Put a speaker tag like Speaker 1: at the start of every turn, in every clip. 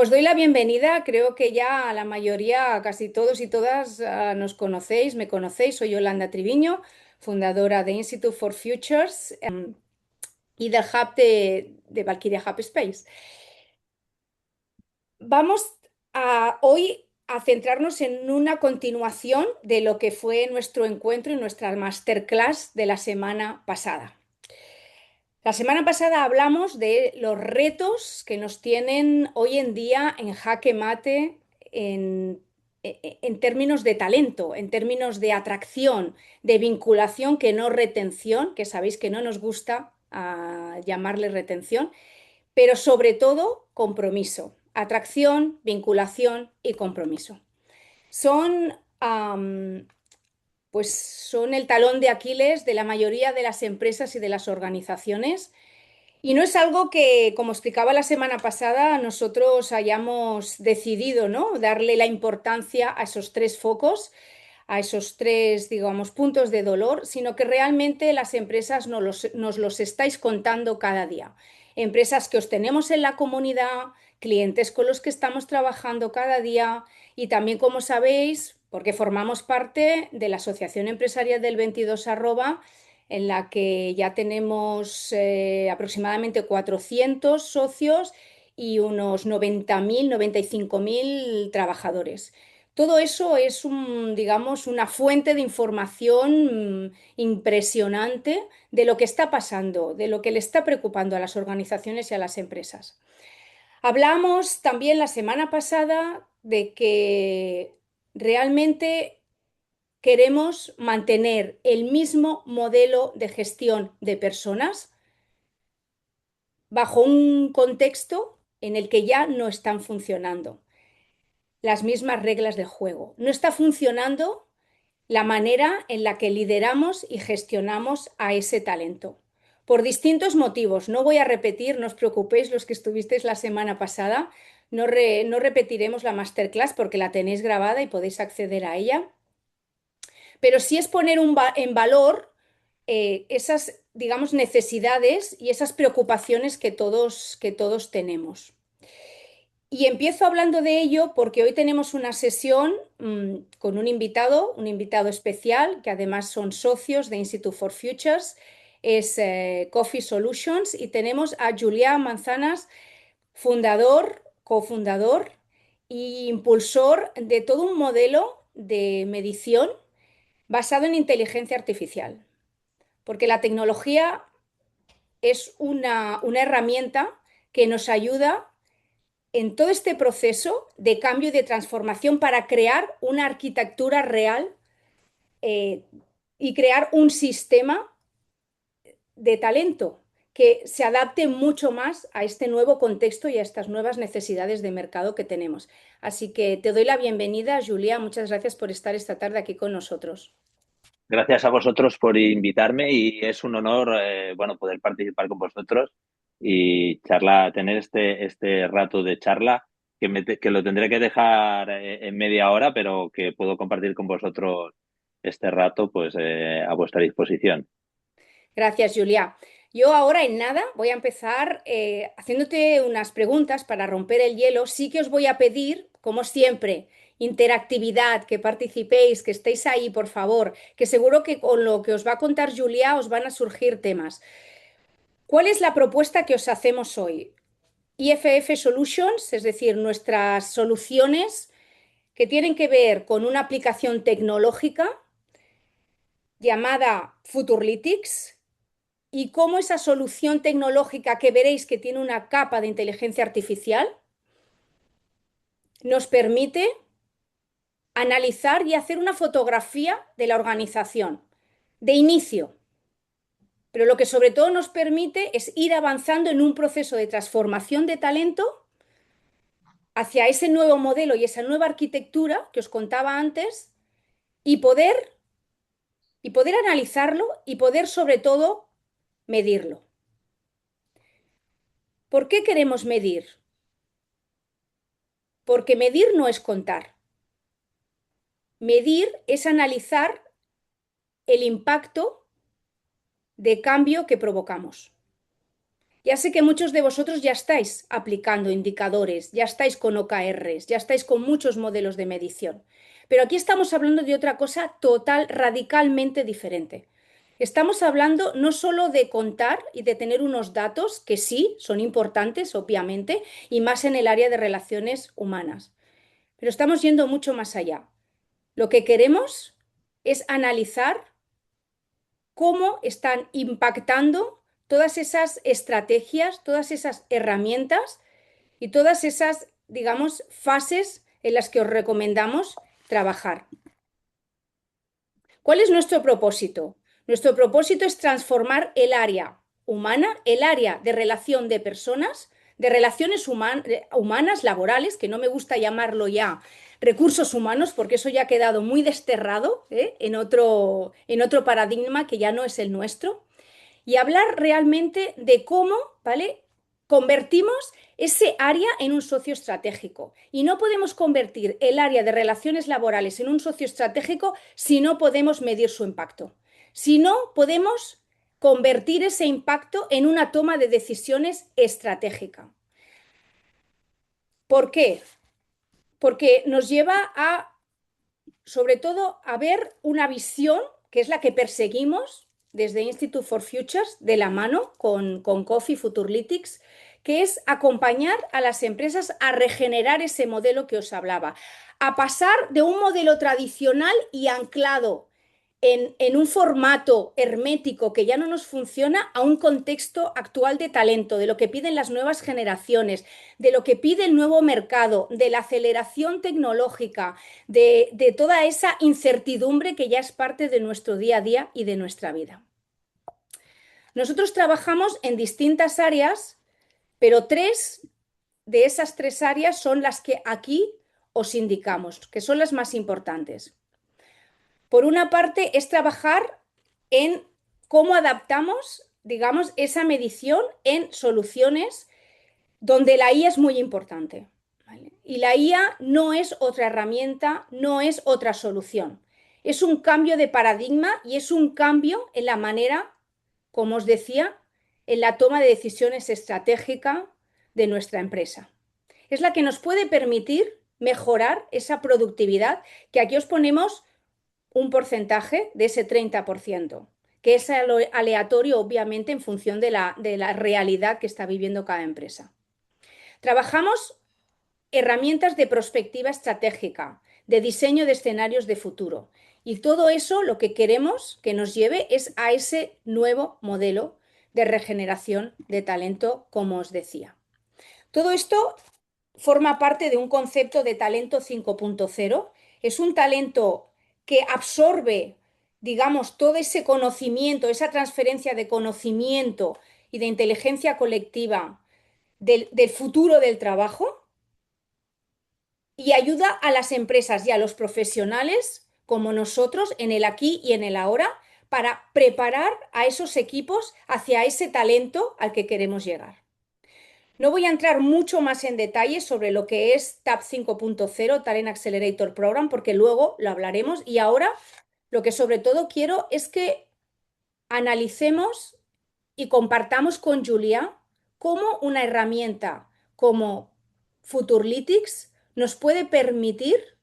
Speaker 1: Os doy la bienvenida, creo que ya la mayoría, casi todos y todas nos conocéis, me conocéis, soy Yolanda Triviño, fundadora de Institute for Futures y del hub de Valkyria Hub Space. Vamos hoy a centrarnos en una continuación de lo que fue nuestro encuentro y nuestra masterclass de la semana pasada. La semana pasada hablamos de los retos que nos tienen hoy en día en jaque mate en términos de talento, en términos de atracción, de vinculación, que no retención, que sabéis que no nos gusta llamarle retención, pero sobre todo compromiso, atracción, vinculación y compromiso. Son pues son el talón de Aquiles de la mayoría de las empresas y de las organizaciones. Y no es algo que, como explicaba la semana pasada, nosotros hayamos decidido, ¿no? Darle la importancia a esos tres focos, a esos tres, digamos, puntos de dolor, sino que realmente las empresas nos los estáis contando cada día. Empresas que os tenemos en la comunidad, clientes con los que estamos trabajando cada día y también, como sabéis, porque formamos parte de la Asociación Empresarial del 22 en la que ya tenemos aproximadamente 400 socios y unos 90.000, 95.000 trabajadores. Todo eso es digamos, una fuente de información impresionante de lo que está pasando, de lo que le está preocupando a las organizaciones y a las empresas. Hablamos también la semana pasada de que realmente queremos mantener el mismo modelo de gestión de personas bajo un contexto en el que ya no están funcionando las mismas reglas de juego. No está funcionando la manera en la que lideramos y gestionamos a ese talento. Por distintos motivos. No voy a repetir, no os preocupéis los que estuvisteis la semana pasada. No repetiremos la masterclass porque la tenéis grabada y podéis acceder a ella. Pero sí es poner en valor esas, digamos, necesidades y esas preocupaciones que todos tenemos. Y empiezo hablando de ello porque hoy tenemos una sesión con un invitado especial, que además son socios de Institute for Futures, es Coffee Solutions, y tenemos a Julián Manzanas, fundador, cofundador e impulsor de todo un modelo de medición basado en inteligencia artificial, porque la tecnología es una herramienta que nos ayuda en todo este proceso de cambio y de transformación para crear una arquitectura real eh, y crear un sistema de talento que se adapte mucho más a este nuevo contexto y a estas nuevas necesidades de mercado que tenemos. Así que te doy la bienvenida, Julia. Muchas gracias por estar esta tarde aquí con nosotros.
Speaker 2: Gracias a vosotros por invitarme y es un honor, bueno, poder participar con vosotros y tener este rato de charla que lo tendré que dejar en media hora, pero que puedo compartir con vosotros este rato, pues a vuestra disposición.
Speaker 1: Gracias, Julia. Yo ahora en nada voy a empezar haciéndote unas preguntas para romper el hielo. Sí que os voy a pedir, como siempre, interactividad, que participéis, que estéis ahí, por favor, que seguro que con lo que os va a contar Julia os van a surgir temas. ¿Cuál es la propuesta que os hacemos hoy? IFF Solutions, es decir, nuestras soluciones que tienen que ver con una aplicación tecnológica llamada Futurlytics, y cómo esa solución tecnológica que veréis que tiene una capa de inteligencia artificial nos permite analizar y hacer una fotografía de la organización de inicio. Pero lo que sobre todo nos permite es ir avanzando en un proceso de transformación de talento hacia ese nuevo modelo y esa nueva arquitectura que os contaba antes y poder analizarlo y poder sobre todo medirlo. ¿Por qué queremos medir? Porque medir no es contar. Medir es analizar el impacto de cambio que provocamos. Ya sé que muchos de vosotros ya estáis aplicando indicadores, ya estáis con OKRs, ya estáis con muchos modelos de medición. Pero aquí estamos hablando de otra cosa total, radicalmente diferente. Estamos hablando no solo de contar y de tener unos datos que sí son importantes, obviamente, y más en el área de relaciones humanas, pero estamos yendo mucho más allá. Lo que queremos es analizar cómo están impactando todas esas estrategias, todas esas herramientas y todas esas, digamos, fases en las que os recomendamos trabajar. ¿Cuál es nuestro propósito? Nuestro propósito es transformar el área humana, el área de relación de personas, de relaciones humanas, laborales, que no me gusta llamarlo ya recursos humanos, porque eso ya ha quedado muy desterrado, en otro paradigma que ya no es el nuestro, y hablar realmente de cómo, ¿vale? Convertimos ese área en un socio estratégico. Y no podemos convertir el área de relaciones laborales en un socio estratégico si no podemos medir su impacto. Si no podemos convertir ese impacto en una toma de decisiones estratégica. ¿Por qué? Porque nos lleva a, sobre todo, a ver una visión que es la que perseguimos desde Institute for Futures, de la mano con Coffee Futurlytics, que es acompañar a las empresas a regenerar ese modelo que os hablaba, a pasar de un modelo tradicional y anclado en un formato hermético que ya no nos funciona a un contexto actual de talento, de lo que piden las nuevas generaciones, de lo que pide el nuevo mercado, de la aceleración tecnológica, de toda esa incertidumbre que ya es parte de nuestro día a día y de nuestra vida. Nosotros trabajamos en distintas áreas, pero tres de esas tres áreas son las que aquí os indicamos, que son las más importantes. Por una parte, es trabajar en cómo adaptamos, digamos, esa medición en soluciones donde la IA es muy importante. ¿Vale? Y la IA no es otra herramienta, no es otra solución. Es un cambio de paradigma y es un cambio en la manera, como os decía, en la toma de decisiones estratégica de nuestra empresa. Es la que nos puede permitir mejorar esa productividad, que aquí os ponemos un porcentaje de ese 30%, que es aleatorio, obviamente, en función de la realidad que está viviendo cada empresa. Trabajamos herramientas de prospectiva estratégica, de diseño de escenarios de futuro. Y todo eso lo que queremos que nos lleve es a ese nuevo modelo de regeneración de talento, como os decía. Todo esto forma parte de un concepto de talento 5.0. Es un talento que absorbe, digamos, todo ese conocimiento, esa transferencia de conocimiento y de inteligencia colectiva del futuro del trabajo y ayuda a las empresas y a los profesionales como nosotros en el aquí y en el ahora para preparar a esos equipos hacia ese talento al que queremos llegar. No voy a entrar mucho más en detalle sobre lo que es TAP 5.0, Talent Accelerator Program, porque luego lo hablaremos. Y ahora lo que sobre todo quiero es que analicemos y compartamos con Julia cómo una herramienta como Futurlytics nos puede permitir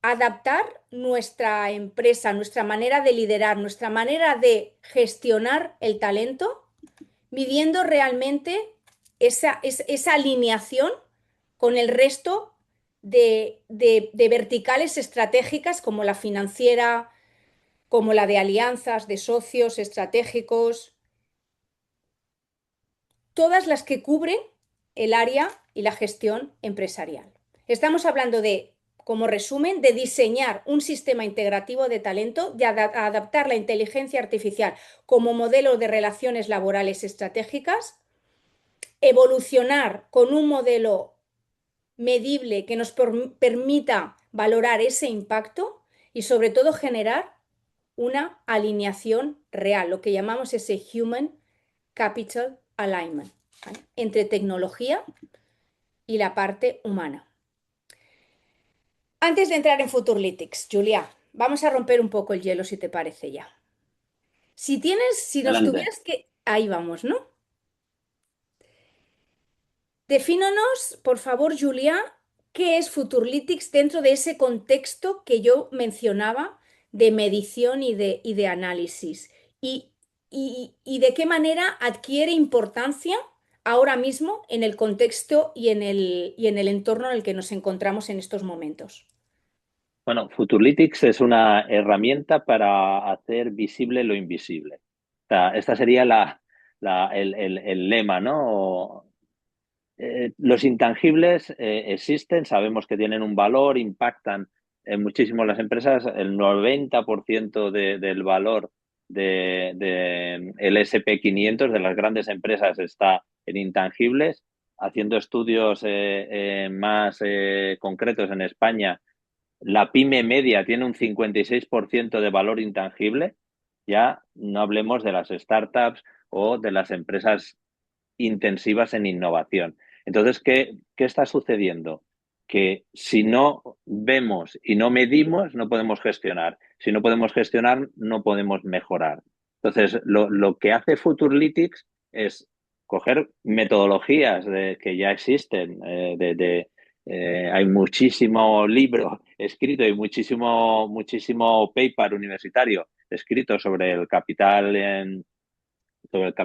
Speaker 1: adaptar nuestra empresa, nuestra manera de liderar, nuestra manera de gestionar el talento, midiendo realmente esa alineación con el resto de verticales estratégicas como la financiera, como la de alianzas, de socios estratégicos, todas las que cubren el área y la gestión empresarial. Estamos hablando de, como resumen, de diseñar un sistema integrativo de talento, de adaptar la inteligencia artificial como modelo de relaciones laborales estratégicas, evolucionar con un modelo medible que nos permita valorar ese impacto y sobre todo generar una alineación real, lo que llamamos ese Human Capital Alignment, ¿vale? Entre tecnología y la parte humana. Antes de entrar en Futurlytics, Julia, vamos a romper un poco el hielo si te parece ya. Si nos
Speaker 2: Adelante.
Speaker 1: tuvieras que... Ahí vamos, ¿no? Defínanos, por favor, Julia, qué es Futurlytics dentro de ese contexto que yo mencionaba de medición y de análisis. Y, y de qué manera adquiere importancia ahora mismo en el contexto y en el entorno en el que nos encontramos en estos momentos.
Speaker 2: Bueno, Futurlytics es una herramienta para hacer visible lo invisible. O sea, esta sería el lema, ¿no? Los intangibles existen, sabemos que tienen un valor, impactan muchísimo las empresas. El 90% del valor el SP 500 de las grandes empresas está en intangibles. Haciendo estudios más concretos en España, la pyme media tiene un 56% de valor intangible. Ya no hablemos de las startups o de las empresas intensivas en innovación. Entonces, ¿qué está sucediendo? Que si no vemos y no medimos, no podemos gestionar. Si no podemos gestionar, no podemos mejorar. Entonces, lo que hace Futurlytics es coger metodologías que ya existen, hay muchísimo libro escrito y muchísimo paper universitario escrito sobre el capital, sobre el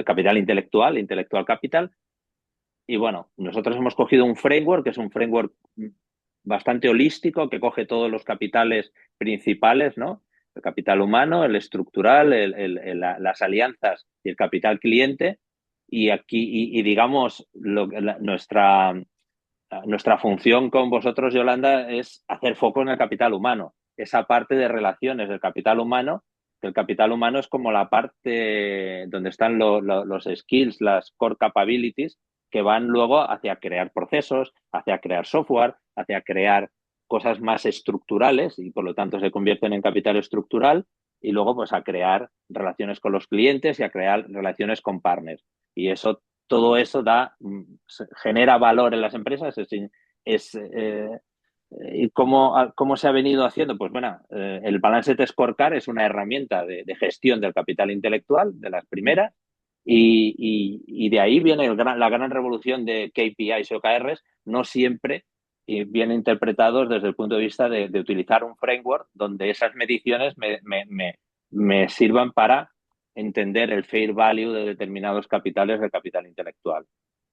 Speaker 2: capital intelectual, intelectual capital. Y bueno, nosotros hemos cogido un framework, que es un framework bastante holístico, que coge todos los capitales principales, ¿no? El capital humano, el estructural, las alianzas y el capital cliente. Y aquí, digamos, nuestra función con vosotros, Yolanda, es hacer foco en el capital humano. Esa parte de relaciones del capital humano, que el capital humano es como la parte donde están los skills, las core capabilities, que van luego hacia crear procesos, hacia crear software, hacia crear cosas más estructurales y por lo tanto se convierten en capital estructural y luego pues a crear relaciones con los clientes y a crear relaciones con partners. Y eso todo eso genera valor en las empresas. ¿Y cómo se ha venido haciendo? Pues bueno, el Balanced Scorecard es una herramienta de gestión del capital intelectual, de las primeras, y de ahí viene la gran revolución de KPIs y OKRs, no siempre bien interpretados desde el punto de vista de utilizar un framework donde esas mediciones me sirvan para entender el fair value de determinados capitales del capital intelectual.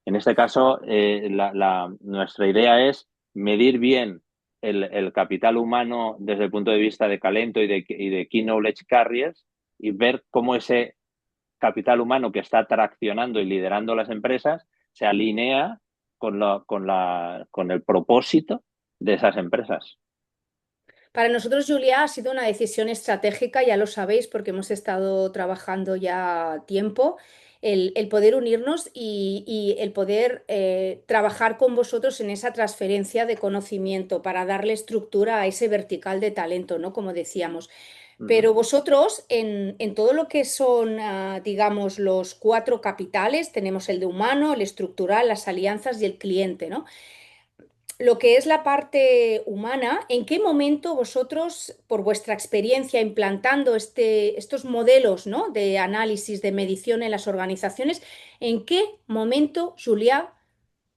Speaker 2: En este caso, nuestra idea es medir bien el capital humano desde el punto de vista de talento y de Key Knowledge Carriers y ver cómo ese capital humano que está traccionando y liderando las empresas se alinea con el propósito de esas empresas.
Speaker 1: Para nosotros, Julia, ha sido una decisión estratégica, ya lo sabéis, porque hemos estado trabajando ya tiempo, el poder unirnos y el poder trabajar con vosotros en esa transferencia de conocimiento para darle estructura a ese vertical de talento, ¿no? Como decíamos.
Speaker 2: Ujú.
Speaker 1: Pero vosotros, en todo lo que son, digamos, los cuatro capitales, tenemos el de humano, el estructural, las alianzas y el cliente, ¿no? Lo que es la parte humana, ¿en qué momento vosotros, por vuestra experiencia implantando estos modelos, ¿no? de análisis, de medición en las organizaciones, en qué momento, Julia,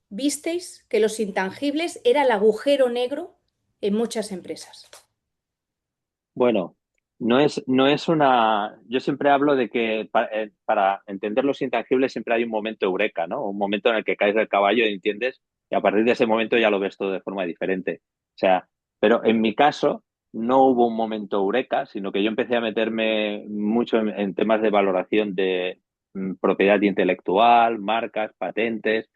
Speaker 1: visteis que los intangibles era el agujero negro en muchas empresas?
Speaker 2: Bueno, no es una. Yo siempre hablo de que para entender los intangibles siempre hay un momento eureka, ¿no? Un momento en el que caes del caballo y entiendes, y a partir de ese momento ya lo ves todo de forma diferente. O sea, pero en mi caso no hubo un momento eureka, sino que yo empecé a meterme mucho en temas de valoración de propiedad intelectual, marcas, patentes,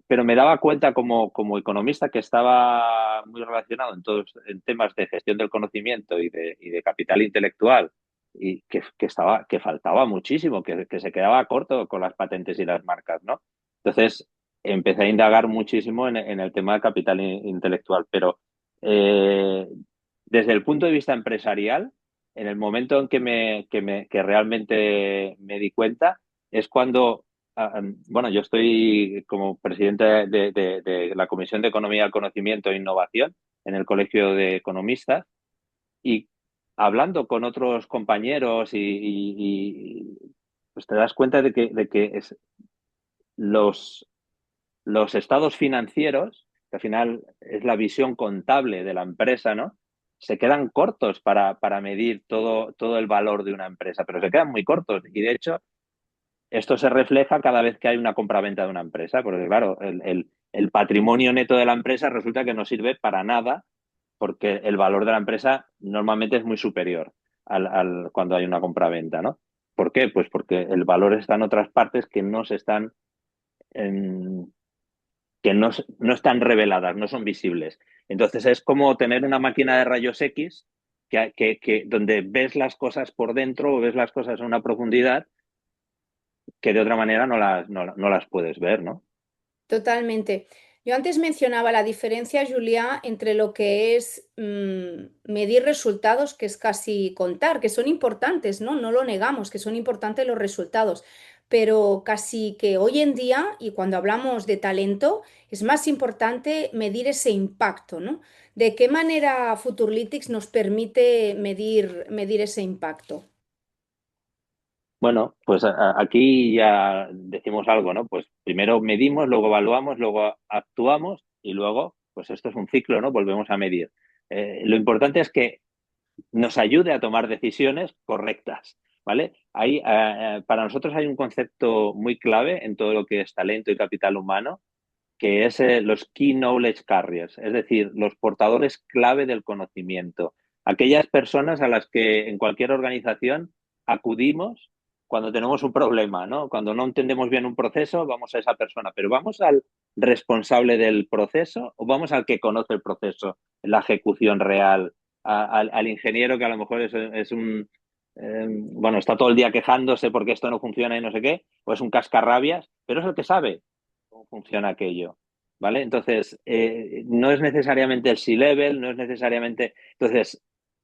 Speaker 2: pero me daba cuenta como economista que estaba muy relacionado en temas de gestión del conocimiento y de capital intelectual y que faltaba muchísimo, que se quedaba corto con las patentes y las marcas, ¿no? Entonces empecé a indagar muchísimo en el tema de capital intelectual, pero eh, desde el punto de vista empresarial, en el momento en que realmente me di cuenta, es cuando bueno, yo estoy como presidente de la Comisión de Economía del Conocimiento e Innovación en el Colegio de Economistas y hablando con otros compañeros pues te das cuenta de que los, los estados financieros, que al final es la visión contable de la empresa, ¿no? Se quedan cortos para medir todo el valor de una empresa, pero se quedan muy cortos. Y de hecho, esto se refleja cada vez que hay una compraventa de una empresa, porque claro, el patrimonio neto de la empresa resulta que no sirve para nada, porque el valor de la empresa normalmente es muy superior cuando hay una compraventa, ¿no? ¿Por qué? Pues porque el valor está en otras partes que no se están en, que no están reveladas, no son visibles. Entonces es como tener una máquina de rayos X donde ves las cosas por dentro o ves las cosas a una profundidad que de otra manera no las puedes ver, ¿no?
Speaker 1: Totalmente. Yo antes mencionaba la diferencia, Julia, entre lo que es medir resultados, que es casi contar, que son importantes, ¿no? No lo negamos, que son importantes los resultados, pero casi que hoy en día, y cuando hablamos de talento, es más importante medir ese impacto, ¿no? ¿De qué manera Futurlytics nos permite medir ese impacto?
Speaker 2: Bueno, pues aquí ya decimos algo, ¿no? Pues primero medimos, luego evaluamos, luego actuamos y luego, pues esto es un ciclo, ¿no? Volvemos a medir. Lo importante es que nos ayude a tomar decisiones correctas, ¿vale? Para nosotros hay un concepto muy clave en todo lo que es talento y capital humano, que es los Key Knowledge Carriers, es decir, los portadores clave del conocimiento. Aquellas personas a las que en cualquier organización acudimos cuando tenemos un problema, ¿no? Cuando no entendemos bien un proceso, vamos a esa persona, pero ¿vamos al responsable del proceso o vamos al que conoce el proceso, la ejecución real, al ingeniero que a lo mejor es un, bueno, está todo el día quejándose porque esto no funciona y no sé qué, o es un cascarrabias, pero es el que sabe cómo funciona aquello, ¿vale? Entonces, no es necesariamente el C-level, no es necesariamente... Entonces,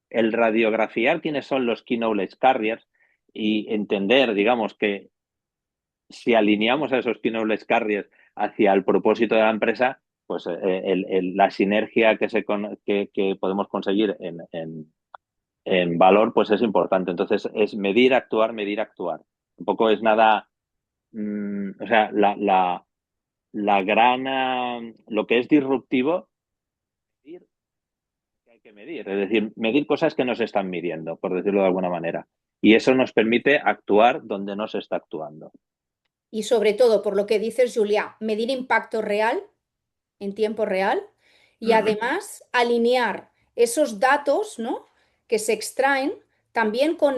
Speaker 2: el radiografiar quiénes son los key knowledge carriers y entender, digamos, que si alineamos a esos key knowledge carriers hacia el propósito de la empresa, pues la sinergia que podemos conseguir en valor, pues es importante. Entonces, es medir, actuar, medir, actuar. Un poco es nada, o sea, lo que es disruptivo, medir que hay que medir, es decir, medir cosas que no se están midiendo, por decirlo de alguna manera. Y eso nos permite actuar donde no se está actuando.
Speaker 1: Y sobre todo, por lo que dices, Julia, medir impacto real en tiempo real y
Speaker 2: Ujú.
Speaker 1: además alinear esos datos, ¿no? que se extraen también con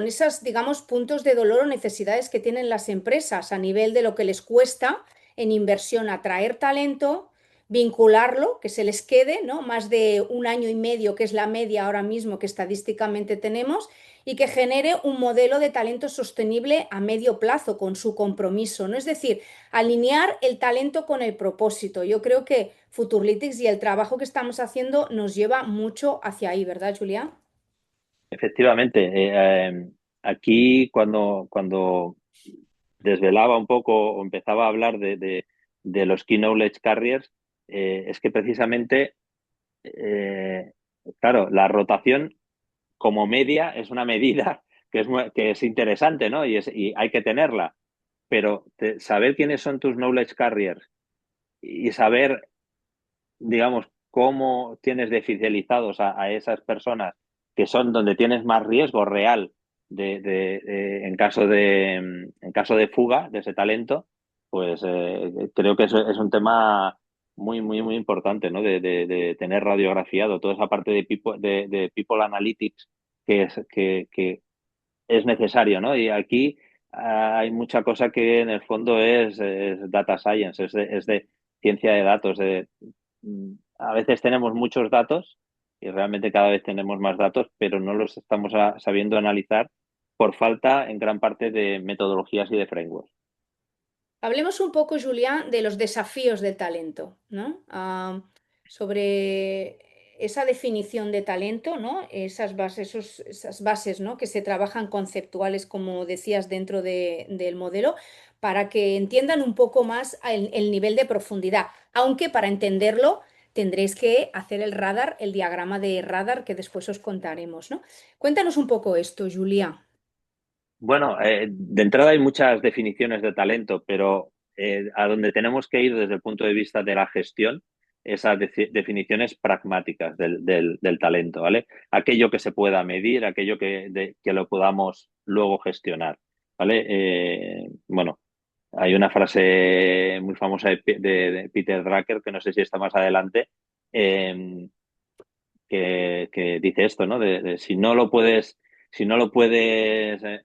Speaker 1: esas, digamos, puntos de dolor o necesidades que tienen las empresas a nivel de lo que les cuesta en inversión atraer talento, vincularlo, que se les quede, ¿no? Más de un año y medio, que es la media ahora mismo que estadísticamente tenemos, y que genere un modelo de talento sostenible a medio plazo con su compromiso, ¿no? Es decir, alinear el talento con el propósito. Yo creo que Futurlytics y el trabajo que estamos haciendo nos lleva mucho hacia ahí, ¿verdad, Julia?
Speaker 2: Efectivamente, aquí cuando desvelaba un poco o empezaba a hablar de los Key Knowledge Carriers, es que precisamente, eh, claro, la rotación como media es una medida que es interesante, ¿no? Y hay que tenerla, pero saber quiénes son tus knowledge carriers y saber, digamos, cómo tienes de fidelizados a esas personas que son donde tienes más riesgo real en caso de fuga de ese talento, pues creo que eso es un tema muy, muy, muy importante, ¿no? De tener radiografiado toda esa parte de people analytics que es necesario, ¿no? Y aquí hay mucha cosa que en el fondo es data science, es de ciencia de datos. A veces tenemos muchos datos y realmente cada vez tenemos más datos, pero no los estamos sabiendo analizar por falta en gran parte de metodologías y de frameworks.
Speaker 1: Hablemos un poco, Julián, de los desafíos del talento, ¿no? Sobre esa definición de talento, ¿no? Esas bases, ¿no? que se trabajan conceptuales, como decías, dentro del modelo, para que entiendan un poco más el nivel de profundidad. Aunque para entenderlo tendréis que hacer el radar, el diagrama de radar que después os contaremos, ¿no? Cuéntanos un poco esto, Julia.
Speaker 2: Bueno, de entrada hay muchas definiciones de talento, pero a donde tenemos que ir desde el punto de vista de la gestión es a definiciones pragmáticas del talento, ¿vale? Aquello que se pueda medir, aquello que lo podamos luego gestionar, ¿vale? Bueno, hay una frase muy famosa de Peter Drucker, que no sé si está más adelante, eh, que dice esto, ¿no? Si no lo puedes,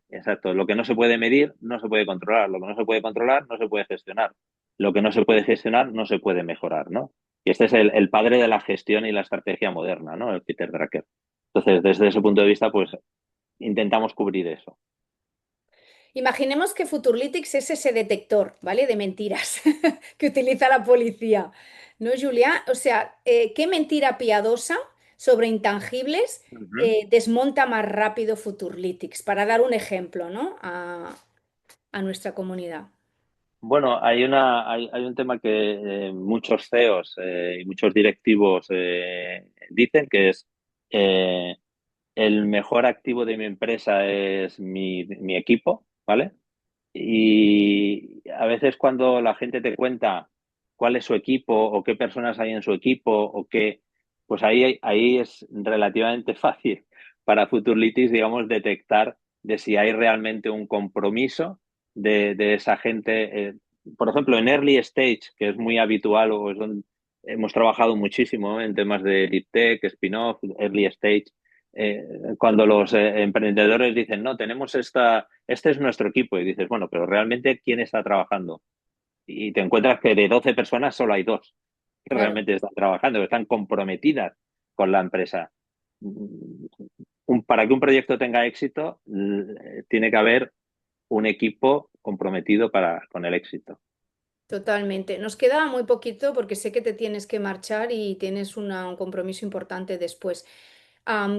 Speaker 2: exacto, lo que no se puede medir no se puede controlar, lo que no se puede controlar no se puede gestionar, lo que no se puede gestionar no se puede mejorar, ¿no? Y este es el padre de la gestión y la estrategia moderna, ¿no? El Peter Drucker. Entonces, desde ese punto de vista, pues intentamos cubrir eso.
Speaker 1: Imaginemos que Futurlytics es ese detector, ¿vale? De mentiras que utiliza la policía, ¿no, Julia? O sea, ¿qué mentira piadosa sobre intangibles
Speaker 2: Ujú.
Speaker 1: desmonta más rápido Futurlytics? Para dar un ejemplo, ¿no? A nuestra comunidad.
Speaker 2: Bueno, hay un tema que muchos CEOs y muchos directivos dicen que es eh, el mejor activo de mi empresa es mi equipo, ¿vale? Y a veces cuando la gente te cuenta cuál es su equipo o qué personas hay en su equipo o qué, pues ahí es relativamente fácil para Futurlitis, digamos, detectar de si hay realmente un compromiso de esa gente. Por ejemplo, en early stage, que es muy habitual o es donde hemos trabajado muchísimo en temas de deep tech, spin-off, early stage, eh, cuando los emprendedores dicen, no, tenemos este es nuestro equipo, y dices, bueno, pero realmente, ¿quién está trabajando? Y te encuentras que de 12 personas solo hay dos que
Speaker 1: Claro,
Speaker 2: realmente están trabajando, que están comprometidas con la empresa. Para que un proyecto tenga éxito, tiene que haber un equipo comprometido con el éxito.
Speaker 1: totalmente. Nos queda muy poquito porque sé que te tienes que marchar y tienes un compromiso importante después.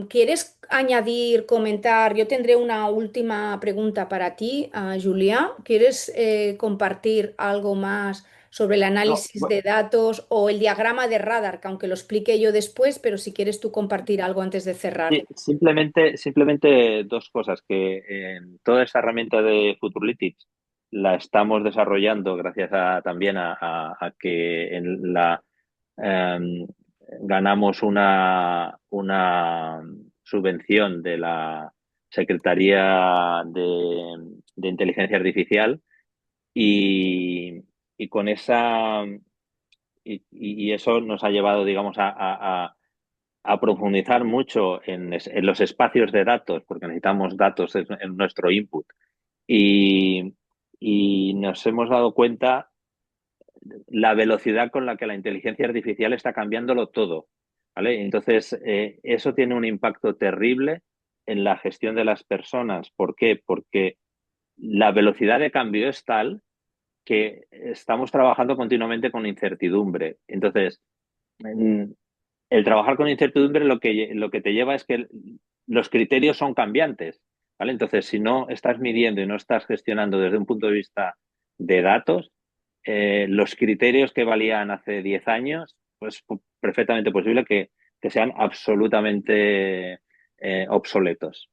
Speaker 1: ¿Quieres añadir, comentar? Yo tendré una última pregunta para ti, Julia. ¿Quieres compartir algo más sobre el
Speaker 2: No,
Speaker 1: análisis de datos o el diagrama de radar, que aunque lo explique yo después, pero si quieres tú compartir algo antes de cerrar?
Speaker 2: sí, simplemente dos cosas, que toda esta herramienta de Futurlytics la estamos desarrollando gracias también a que en eh, ganamos una subvención de la Secretaría de Inteligencia Artificial y, y con esa y eso nos ha llevado, digamos, a profundizar mucho en los espacios de datos, porque necesitamos datos en nuestro input. Y, y nos hemos dado cuenta la velocidad con la que la inteligencia artificial está cambiándolo todo. ¿Vale? Entonces, eso tiene un impacto terrible en la gestión de las personas. ¿Por qué? Porque la velocidad de cambio es tal que estamos trabajando continuamente con incertidumbre. Entonces, el trabajar con incertidumbre lo que te lleva es que los criterios son cambiantes, ¿vale? Entonces, si no estás midiendo y no estás gestionando desde un punto de vista de datos, los criterios que valían hace 10 años, pues perfectamente posible que sean absolutamente obsoletos.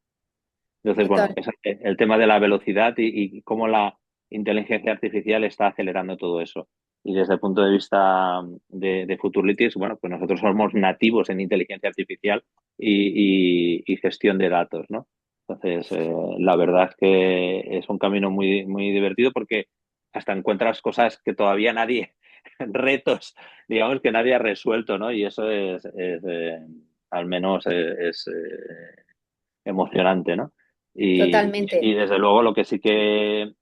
Speaker 2: Entonces, bueno,
Speaker 1: Total.
Speaker 2: es el tema de la velocidad y cómo la inteligencia artificial está acelerando todo eso. Y desde el punto de vista de Futurlytics, bueno, pues nosotros somos nativos en inteligencia artificial y gestión de datos, ¿no? Entonces, la verdad es que es un camino muy divertido porque hasta encuentras cosas que todavía nadie, retos, digamos, que nadie ha resuelto, ¿no? Y eso al menos emocionante, ¿no?
Speaker 1: Totalmente.
Speaker 2: Y desde luego lo que sí que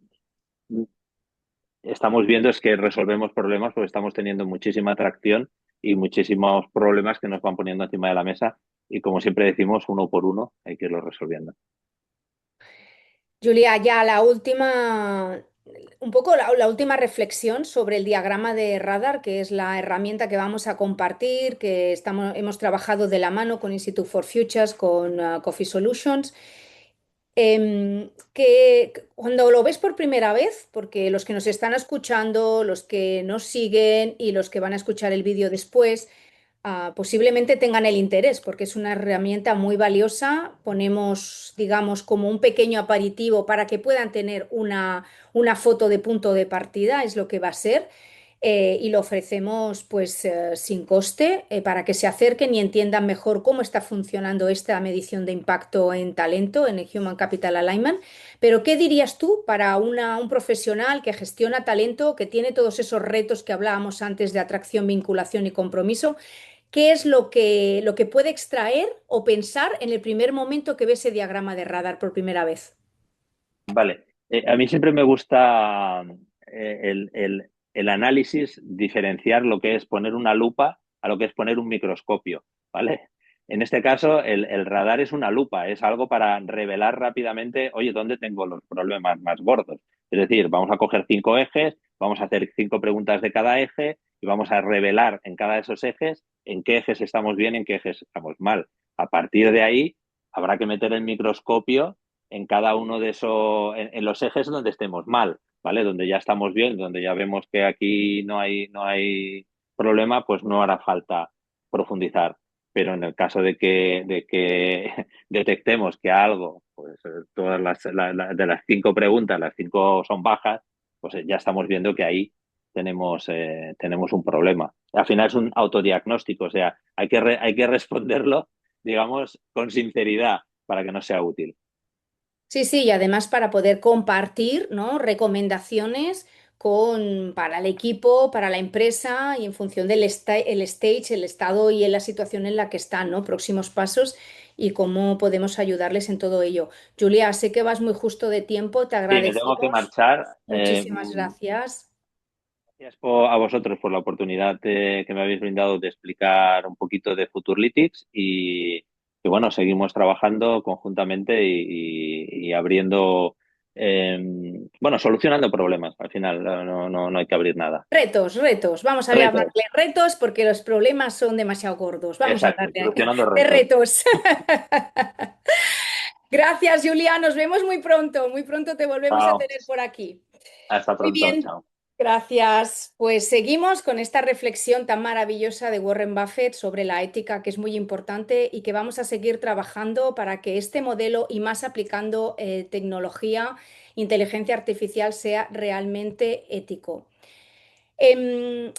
Speaker 2: estamos viendo es que resolvemos problemas porque estamos teniendo muchísima atracción y muchísimos problemas que nos van poniendo encima de la mesa y como siempre decimos, uno por uno hay que irlo resolviendo.
Speaker 1: Julia, ya la última, un poco la última reflexión sobre el diagrama de radar, que es la herramienta que vamos a compartir, que hemos trabajado de la mano con Institute for Futures, con Coffee Solutions. Que cuando lo ves por primera vez, porque los que nos están escuchando, los que nos siguen y los que van a escuchar el vídeo después, posiblemente tengan el interés, porque es una herramienta muy valiosa. Ponemos, digamos, como un pequeño aperitivo para que puedan tener una foto de punto de partida, es lo que va a ser. Y lo ofrecemos pues sin coste para que se acerquen y entiendan mejor cómo está funcionando esta medición de impacto en talento, en el Human Capital Alignment. Pero ¿qué dirías tú para un profesional que gestiona talento, que tiene todos esos retos que hablábamos antes de atracción, vinculación y compromiso? ¿Qué es lo que puede extraer o pensar en el primer momento que ve ese diagrama de radar por primera vez?
Speaker 2: Vale. A mí siempre me gusta el análisis, diferenciar lo que es poner una lupa a lo que es poner un microscopio, ¿vale? En este caso, el radar es una lupa, es algo para revelar rápidamente, oye, ¿dónde tengo los problemas más gordos? Es decir, vamos a coger 5 ejes, vamos a hacer 5 preguntas de cada eje y vamos a revelar en cada de esos ejes en qué ejes estamos bien, en qué ejes estamos mal. A partir de ahí, habrá que meter el microscopio en cada uno de esos, en los ejes donde estemos mal, ¿vale? Donde ya estamos bien, donde ya vemos que aquí no hay problema, pues no hará falta profundizar. Pero en el caso de que detectemos que algo, pues todas de las 5 preguntas, las 5 son bajas, pues ya estamos viendo que ahí tenemos un problema. Al final es un autodiagnóstico, o sea, hay que responderlo, digamos, con sinceridad para que no sea útil.
Speaker 1: Sí, sí, y además para poder compartir, ¿no? Recomendaciones para el equipo, para la empresa y en función del el stage, el estado y en la situación en la que están, ¿no? Próximos pasos y cómo podemos ayudarles en todo ello. Julia, sé que vas muy justo de tiempo, te
Speaker 2: Sí, me tengo que
Speaker 1: agradecemos.
Speaker 2: marchar.
Speaker 1: Muchísimas gracias.
Speaker 2: Gracias a vosotros por la oportunidad que me habéis brindado de explicar un poquito de Futurlytics y bueno, seguimos trabajando conjuntamente y abriendo, bueno, solucionando problemas. Al final no hay que abrir nada.
Speaker 1: Retos, retos. Vamos a
Speaker 2: Retos,
Speaker 1: llamarle retos porque los problemas son demasiado gordos. Vamos a
Speaker 2: exacto,
Speaker 1: hablarle
Speaker 2: solucionando
Speaker 1: de
Speaker 2: retos.
Speaker 1: retos. Gracias, Julia. Nos vemos muy pronto. Muy pronto te volvemos a
Speaker 2: Chao,
Speaker 1: tener por aquí.
Speaker 2: hasta
Speaker 1: Muy
Speaker 2: pronto,
Speaker 1: bien,
Speaker 2: chao.
Speaker 1: gracias. Pues seguimos con esta reflexión tan maravillosa de Warren Buffett sobre la ética, que es muy importante y que vamos a seguir trabajando para que este modelo y más aplicando tecnología, inteligencia artificial, sea realmente ético.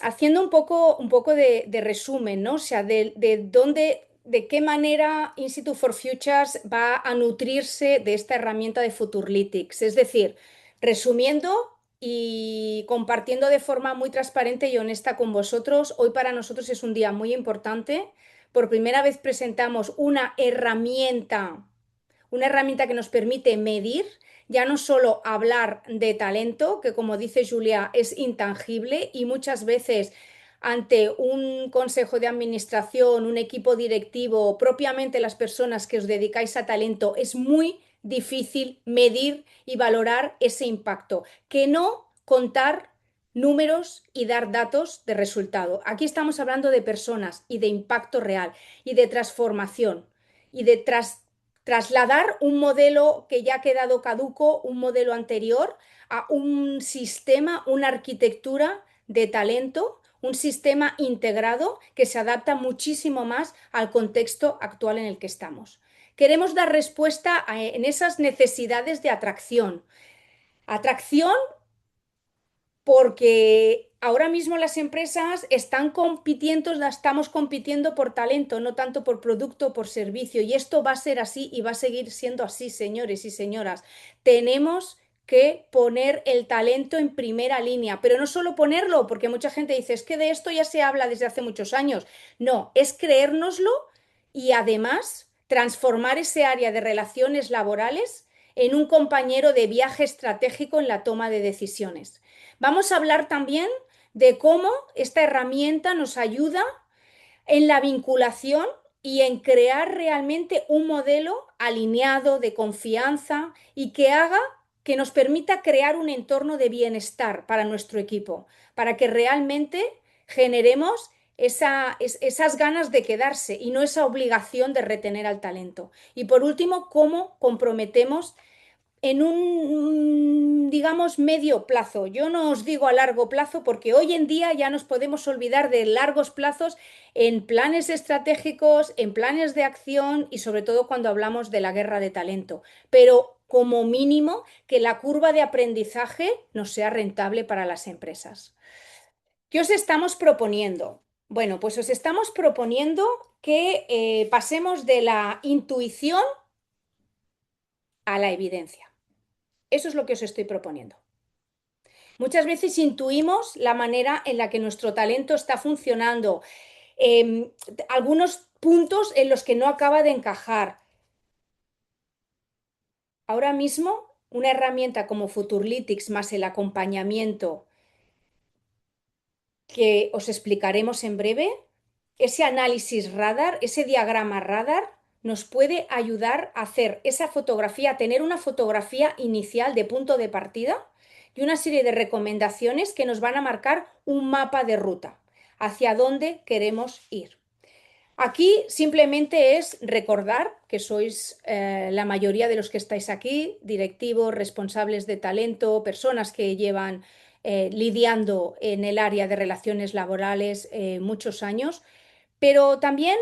Speaker 1: Haciendo un poco de resumen, ¿no? O sea, de dónde, de qué manera Institute for Futures va a nutrirse de esta herramienta de Futurlytics. Es decir, resumiendo y compartiendo de forma muy transparente y honesta con vosotros, hoy para nosotros es un día muy importante. Por primera vez presentamos una herramienta que nos permite medir, ya no solo hablar de talento, que como dice Julia es intangible y muchas veces ante un consejo de administración, un equipo directivo, propiamente las personas que os dedicáis a talento, es muy difícil medir y valorar ese impacto, que no contar números y dar datos de resultado. Aquí estamos hablando de personas y de impacto real y de transformación y de trasladar un modelo que ya ha quedado caduco, un modelo anterior, a un sistema, una arquitectura de talento, un sistema integrado que se adapta muchísimo más al contexto actual en el que estamos. Queremos dar respuesta en esas necesidades de atracción. Atracción porque ahora mismo las empresas están compitiendo, estamos compitiendo por talento, no tanto por producto o por servicio. Y esto va a ser así y va a seguir siendo así, señores y señoras. Tenemos que poner el talento en primera línea, pero no solo ponerlo, porque mucha gente dice, es que de esto ya se habla desde hace muchos años. No, es creérnoslo y además transformar ese área de relaciones laborales en un compañero de viaje estratégico en la toma de decisiones. Vamos a hablar también de cómo esta herramienta nos ayuda en la vinculación y en crear realmente un modelo alineado de confianza y que haga que nos permita crear un entorno de bienestar para nuestro equipo, para que realmente generemos esas ganas de quedarse y no esa obligación de retener al talento. Y por último, cómo comprometemos digamos, medio plazo. Yo no os digo a largo plazo porque hoy en día ya nos podemos olvidar de largos plazos en planes estratégicos, en planes de acción y sobre todo cuando hablamos de la guerra de talento. Pero como mínimo que la curva de aprendizaje nos sea rentable para las empresas. ¿Qué os estamos proponiendo? Bueno, pues os estamos proponiendo que pasemos de la intuición a la evidencia. Eso es lo que os estoy proponiendo. Muchas veces intuimos la manera en la que nuestro talento está funcionando, eh, algunos puntos en los que no acaba de encajar. Ahora mismo, una herramienta como Futurlytics más el acompañamiento que os explicaremos en breve, ese análisis radar, ese diagrama radar, nos puede ayudar a hacer esa fotografía, a tener una fotografía inicial de punto de partida y una serie de recomendaciones que nos van a marcar un mapa de ruta hacia dónde queremos ir. Aquí simplemente es recordar que sois la mayoría de los que estáis aquí, directivos, responsables de talento, personas que llevan lidiando en el área de relaciones laborales muchos años, pero también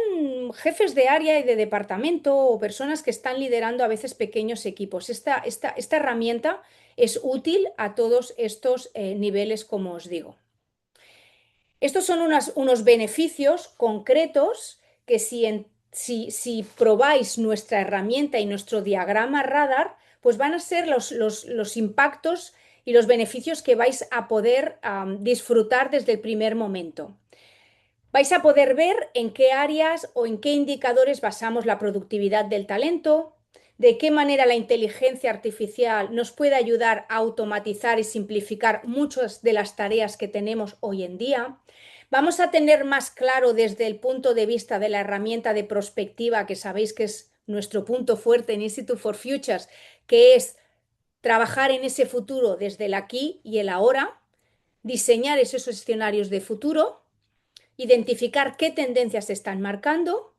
Speaker 1: jefes de área y de departamento o personas que están liderando a veces pequeños equipos. Esta herramienta es útil a todos estos niveles, como os digo. Estos son unos beneficios concretos que si probáis nuestra herramienta y nuestro diagrama radar, pues van a ser los impactos y los beneficios que vais a poder disfrutar desde el primer momento. Vais a poder ver en qué áreas o en qué indicadores basamos la productividad del talento, de qué manera la inteligencia artificial nos puede ayudar a automatizar y simplificar muchas de las tareas que tenemos hoy en día. Vamos a tener más claro desde el punto de vista de la herramienta de prospectiva, que sabéis que es nuestro punto fuerte en Institute for Futures, que es trabajar en ese futuro desde el aquí y el ahora, diseñar esos escenarios de futuro, identificar qué tendencias se están marcando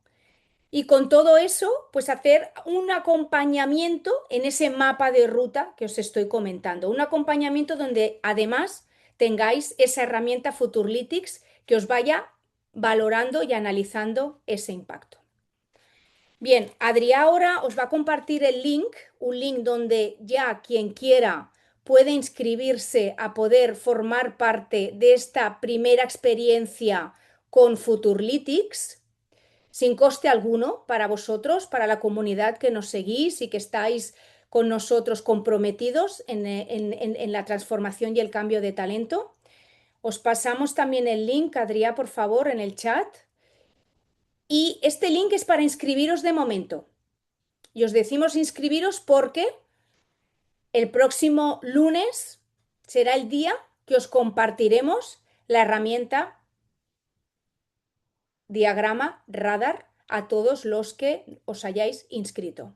Speaker 1: y con todo eso, pues hacer un acompañamiento en ese mapa de ruta que os estoy comentando. Un acompañamiento donde además tengáis esa herramienta Futurlytics que os vaya valorando y analizando ese impacto. Bien, Adrià ahora os va a compartir el link, un link donde ya quien quiera puede inscribirse a poder formar parte de esta primera experiencia con Futurlytics, sin coste alguno para vosotros, para la comunidad que nos seguís y que estáis con nosotros comprometidos en la transformación y el cambio de talento. Os pasamos también el link, Adrià, por favor, en el chat. Y este link es para inscribiros de momento. Y os decimos inscribiros porque el próximo lunes será el día que os compartiremos la herramienta diagrama radar a todos los que os hayáis inscrito.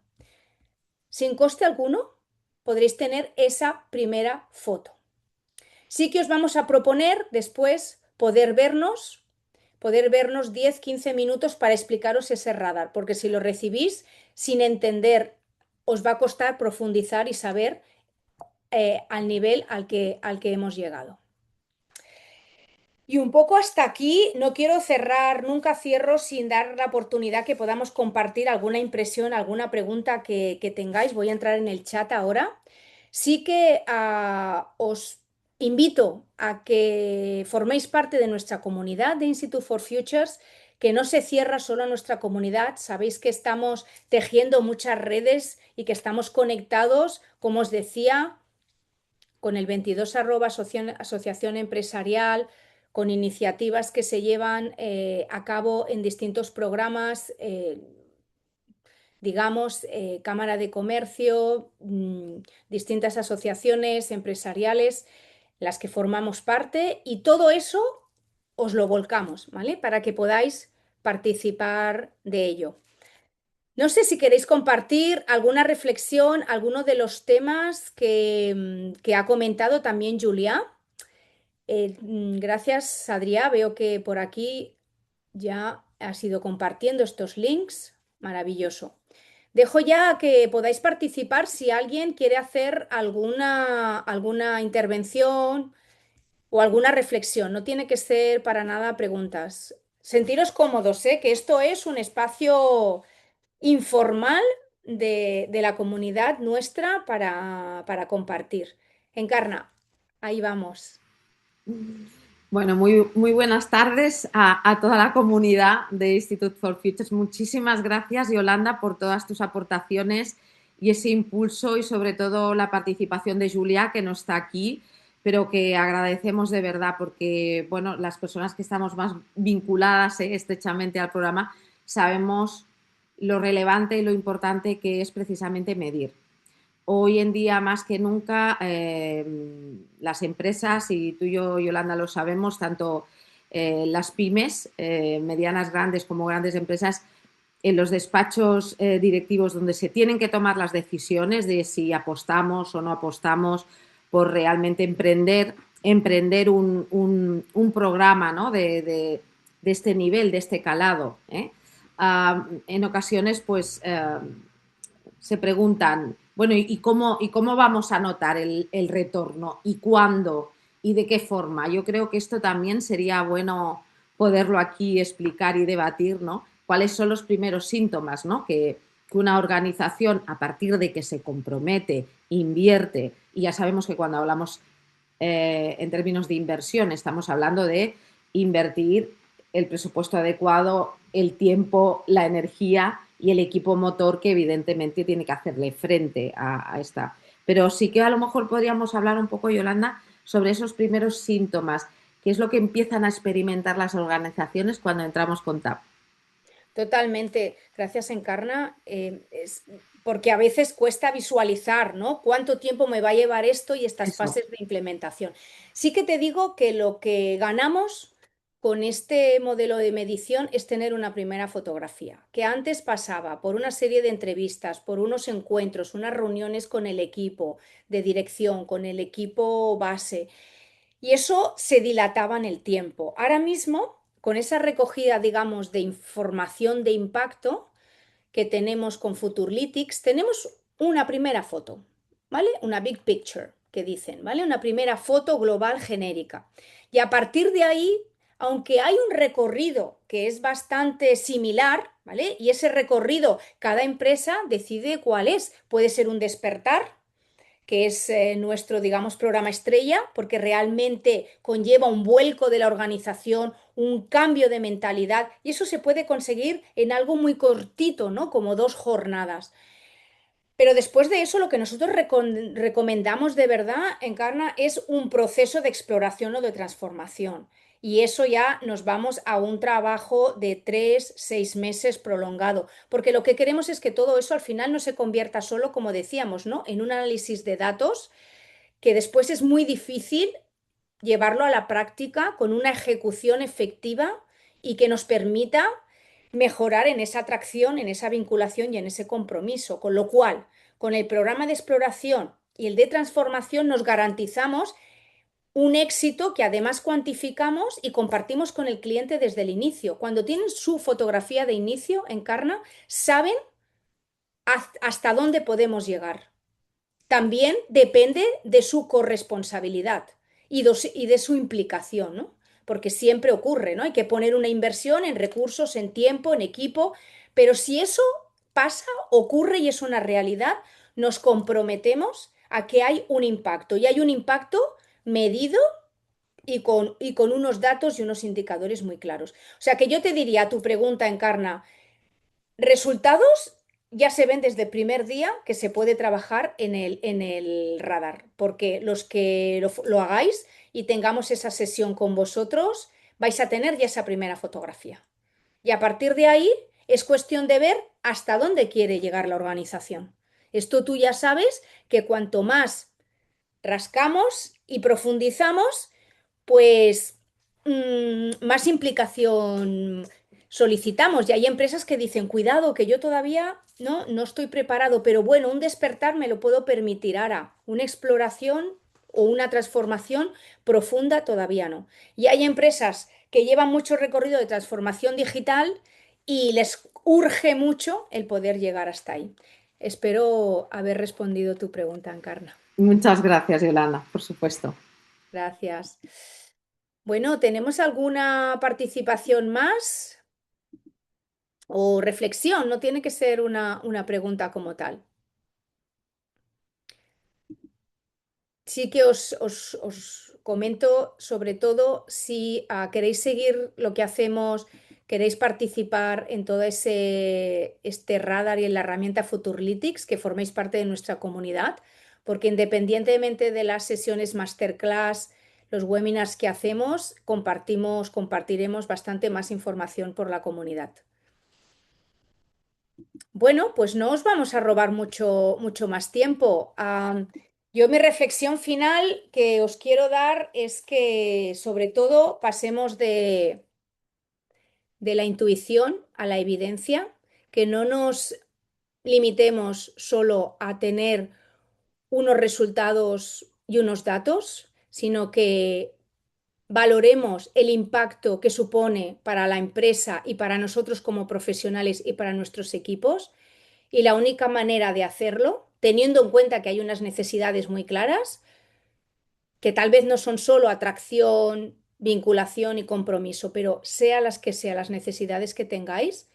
Speaker 1: Sin coste alguno podréis tener esa primera foto. Sí que os vamos a proponer después poder vernos 10-15 minutos para explicaros ese radar, porque si lo recibís sin entender, os va a costar profundizar y saber al nivel al que hemos llegado. Y un poco hasta aquí, no quiero cerrar, nunca cierro sin dar la oportunidad que podamos compartir alguna impresión, alguna pregunta que tengáis. Voy a entrar en el chat ahora. Sí que os invito a que forméis parte de nuestra comunidad de Institute for Futures, que no se cierra solo a nuestra comunidad. Sabéis que estamos tejiendo muchas redes y que estamos conectados, como os decía, con el 22 asociación empresarial, con iniciativas que se llevan a cabo en distintos programas, digamos, Cámara de Comercio, distintas asociaciones empresariales, las que formamos parte, y todo eso os lo volcamos, ¿vale? Para que podáis participar de ello. No sé si queréis compartir alguna reflexión, alguno de los temas que ha comentado también Julià. Gracias, Adrià. Veo que por aquí ya has ido compartiendo estos links. Maravilloso. Dejo ya que podáis participar si alguien quiere hacer alguna intervención o alguna reflexión. No tiene que ser para nada preguntas. Sentiros cómodos, ¿eh? Que esto es un espacio informal de la comunidad nuestra para compartir. Encarna, ahí vamos.
Speaker 3: Bueno, muy buenas tardes a toda la comunidad de Institute for Futures. Muchísimas gracias, Yolanda, por todas tus aportaciones y ese impulso y sobre todo la participación de Julia, que no está aquí, pero que agradecemos de verdad porque, bueno, las personas que estamos más vinculadas estrechamente al programa sabemos lo relevante y lo importante que es precisamente medir. Hoy en día, más que nunca, las empresas, y tú y yo, Yolanda, lo sabemos, tanto las pymes, medianas, grandes como grandes empresas, en los despachos directivos donde se tienen que tomar las decisiones de si apostamos o no apostamos por realmente emprender un programa, ¿no? de este nivel, de este calado. En ocasiones, pues se preguntan, bueno, y cómo vamos a notar el retorno? ¿Y cuándo? ¿Y de qué forma? Yo creo que esto también sería bueno poderlo aquí explicar y debatir, ¿no? ¿Cuáles son los primeros síntomas, ¿no? Que una organización, a partir de que se compromete, invierte, y ya sabemos que cuando hablamos en términos de inversión, estamos hablando de invertir el presupuesto adecuado, el tiempo, la energía y el equipo motor que evidentemente tiene que hacerle frente a esta. Pero sí que a lo mejor podríamos hablar un poco, Yolanda, sobre esos primeros síntomas, qué es lo que empiezan a experimentar las organizaciones cuando entramos con TAP.
Speaker 1: Totalmente, gracias Encarna, porque a veces cuesta visualizar, ¿no? ¿Cuánto tiempo me va a llevar esto y estas
Speaker 3: Eso.
Speaker 1: fases de implementación? Sí que te digo que lo que ganamos con este modelo de medición es tener una primera fotografía, que antes pasaba por una serie de entrevistas, por unos encuentros, unas reuniones con el equipo de dirección, con el equipo base, y eso se dilataba en el tiempo. Ahora mismo, con esa recogida, digamos, de información de impacto que tenemos con Futurlytics, tenemos una primera foto, ¿vale? Una big picture, que dicen, ¿vale? Una primera foto global genérica. Y a partir de ahí, aunque hay un recorrido que es bastante similar, ¿vale? Y ese recorrido, cada empresa decide cuál es. Puede ser un despertar, que es nuestro, digamos, programa estrella, porque realmente conlleva un vuelco de la organización, un cambio de mentalidad, y eso se puede conseguir en algo muy cortito, ¿no? Como 2 jornadas. Pero después de eso, lo que nosotros recomendamos de verdad, Encarna, es un proceso de exploración o de transformación. Y eso ya nos vamos a un trabajo de 3, 6 meses prolongado, porque lo que queremos es que todo eso al final no se convierta solo, como decíamos, ¿no? En un análisis de datos que después es muy difícil llevarlo a la práctica con una ejecución efectiva y que nos permita mejorar en esa atracción, en esa vinculación y en ese compromiso. Con lo cual, con el programa de exploración y el de transformación nos garantizamos un éxito que además cuantificamos y compartimos con el cliente desde el inicio. Cuando tienen su fotografía de inicio, Encarna, saben hasta dónde podemos llegar. También depende de su corresponsabilidad y de su implicación, ¿no? Porque siempre ocurre, ¿no? Hay que poner una inversión en recursos, en tiempo, en equipo, pero si eso pasa, ocurre y es una realidad, nos comprometemos a que hay un impacto y hay un impacto medido y con unos datos y unos indicadores muy claros. O sea que yo te diría, a tu pregunta, Encarna, resultados ya se ven desde el primer día que se puede trabajar en el radar, porque los que lo hagáis y tengamos esa sesión con vosotros, vais a tener ya esa primera fotografía. Y a partir de ahí es cuestión de ver hasta dónde quiere llegar la organización. Esto tú ya sabes que cuanto más rascamos y profundizamos, pues más implicación solicitamos. Y hay empresas que dicen, cuidado, que yo todavía no estoy preparado, pero bueno, un despertar me lo puedo permitir. Ahora, una exploración o una transformación profunda todavía no. Y hay empresas que llevan mucho recorrido de transformación digital y les urge mucho el poder llegar hasta ahí. Espero haber respondido tu pregunta, Encarna.
Speaker 3: Muchas gracias, Yolanda, por supuesto.
Speaker 1: Gracias. Bueno, ¿tenemos alguna participación más o reflexión? No tiene que ser una pregunta como tal. Sí que os comento, sobre todo, si queréis seguir lo que hacemos, queréis participar en todo este radar y en la herramienta Futurlytics, que forméis parte de nuestra comunidad, porque independientemente de las sesiones masterclass, los webinars que hacemos, compartiremos bastante más información por la comunidad. Bueno, pues no os vamos a robar mucho más tiempo. Yo mi reflexión final que os quiero dar es que sobre todo pasemos de la intuición a la evidencia, que no nos limitemos solo a tener unos resultados y unos datos, sino que valoremos el impacto que supone para la empresa y para nosotros como profesionales y para nuestros equipos. Y la única manera de hacerlo, teniendo en cuenta que hay unas necesidades muy claras, que tal vez no son solo atracción, vinculación y compromiso, pero sea las que sean las necesidades que tengáis,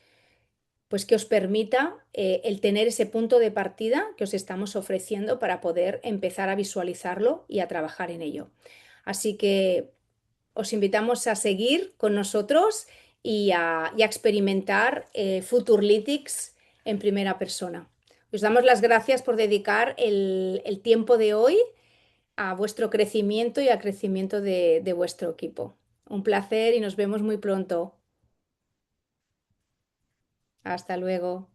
Speaker 1: pues que os permita el tener ese punto de partida que os estamos ofreciendo para poder empezar a visualizarlo y a trabajar en ello. Así que os invitamos a seguir con nosotros y a experimentar Futurlytics en primera persona. Os damos las gracias por dedicar el tiempo de hoy a vuestro crecimiento y al crecimiento de vuestro equipo. Un placer y nos vemos muy pronto. Hasta luego.